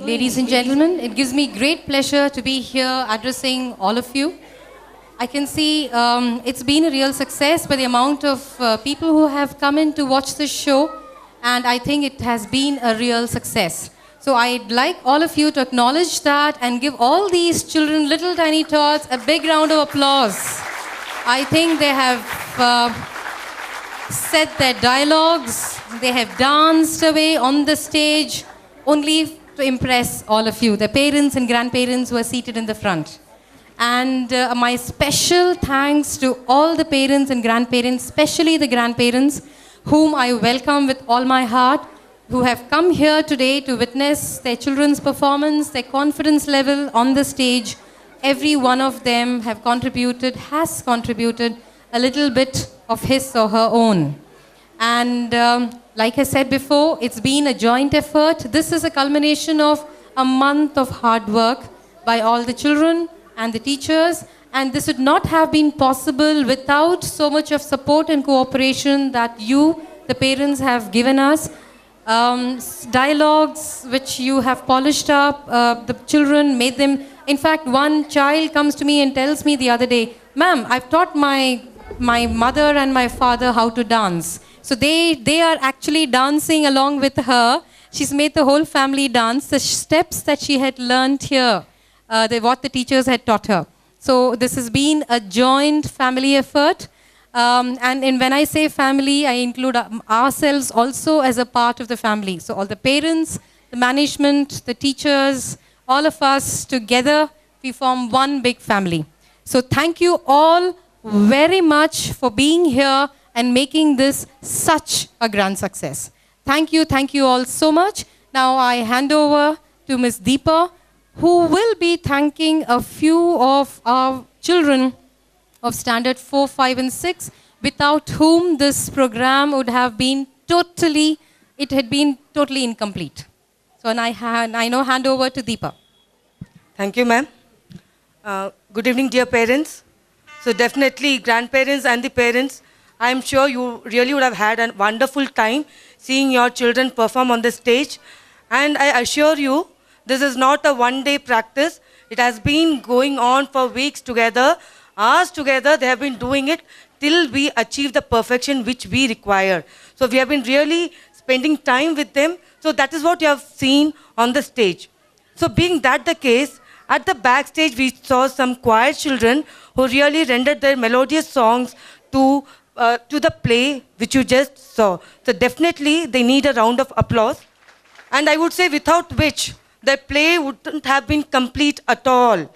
Ladies and gentlemen, it gives me great pleasure to be here addressing all of you. I can see it's been a real success by the amount of people who have come in to watch this show, and I think it has been a real success. So I'd like all of you to acknowledge that and give all these children, little tiny tots, a big round of applause. I think they have said their dialogues, they have danced away on the stage only to impress all of you, the parents and grandparents who are seated in the front. And my special thanks to all the parents and grandparents, especially the grandparents, whom I welcome with all my heart, who have come here today to witness their children's performance, their confidence level on the stage. Every one of them has contributed a little bit of his or her own. And like I said before, it's been a joint effort. This is a culmination of a month of hard work by all the children and the teachers, and this would not have been possible without so much of support and cooperation that you, the parents, have given us. Dialogues which you have polished up, the children made them. In fact, one child comes to me and tells me the other day, "Ma'am, I've taught my mother and my father how to dance." So they are actually dancing along with her. She's made the whole family dance, the steps that she had learned here, what the teachers had taught her. So this has been a joint family effort. And when I say family, I include ourselves also as a part of the family. So all the parents, the management, the teachers, all of us together, we form one big family. So thank you all very much for being here and making this such a grand success. Thank you all so much. Now I hand over to Ms. Deepa, who will be thanking a few of our children of Standard 4, 5 and 6, without whom this program would have been totally incomplete. So and I now hand over to Deepa. Thank you, ma'am. Good evening, dear parents. So definitely grandparents and the parents, I'm sure you really would have had a wonderful time seeing your children perform on the stage. And I assure you, this is not a one-day practice. It has been going on for weeks together, hours together. They have been doing it till we achieve the perfection which we require. So we have been really spending time with them. So that is what you have seen on the stage. So being that the case, at the backstage we saw some choir children who really rendered their melodious songs to the play which you just saw. So definitely they need a round of applause. And I would say without which the play wouldn't have been complete at all.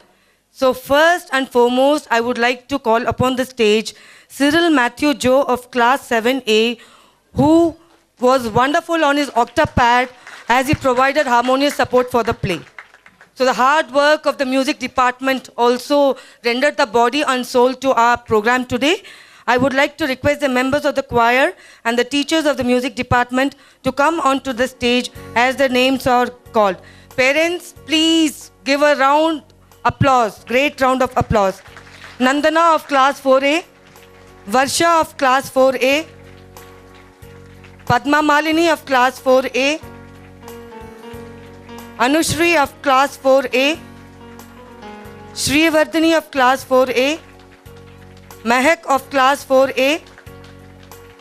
So first and foremost, I would like to call upon the stage Cyril Matthew Joe of class 7A, who was wonderful on his octapad as he provided harmonious support for the play. So the hard work of the music department also rendered the body and soul to our program today. I would like to request the members of the choir and the teachers of the music department to come onto the stage as their names are called. Parents, please give a round applause, great round of applause. Nandana of class 4A, Varsha of class 4A, Padma Malini of class 4A, Anushri of class 4A, Shrivardhani of class 4A, Mahek of class 4A,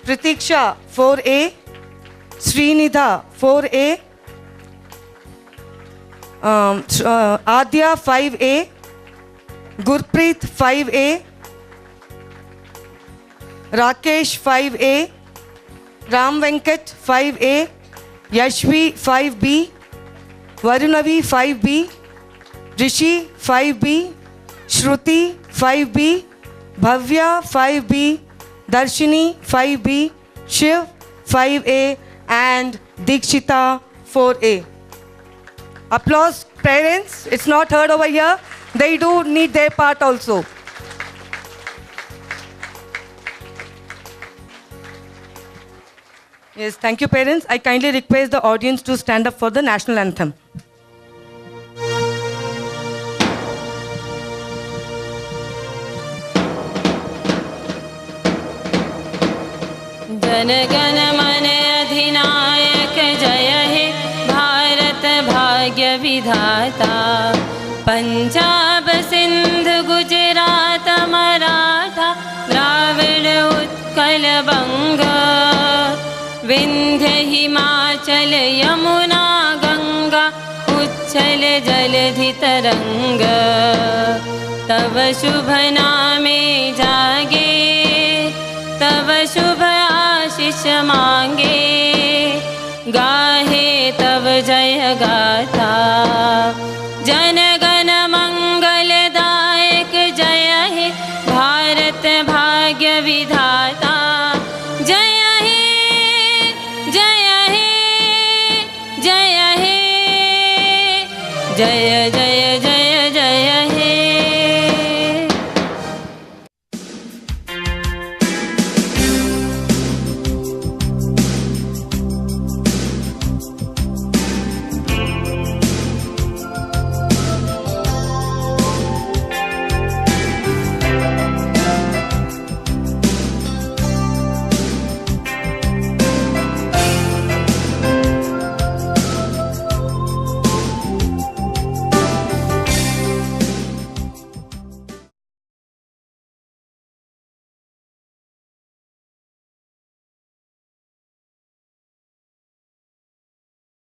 Pratiksha 4A, Srinidha 4A, Adya 5A, Gurpreet 5A, Rakesh 5A, Ram Venkat 5A, Yashvi 5B, Varunavi 5B, Rishi 5B, Shruti 5B, Bhavya 5B, Darshini 5B, Shiv 5A, and Dikshita 4A. Applause, parents. It's not heard over here. They do need their part also. Yes, thank you, parents. I kindly request the audience to stand up for the national anthem. Jana Gana मन अधिनायक जय हे भारत भाग्य भाग्य विधाता। पंजाब सिंध गुजरात मराठा द्राविड उत्कल बंग, विंध्य हिमाचल यमुना गंगा उच्छल जलधि तरंग। तव शुभ नामे जागे, तव शुभ आशीष मांगे, गाहे तव जय गाथा। जन गण मंगलदायक जय हे भारत भाग्य विधाता। जय हे जय हे जय हे, जय जय जय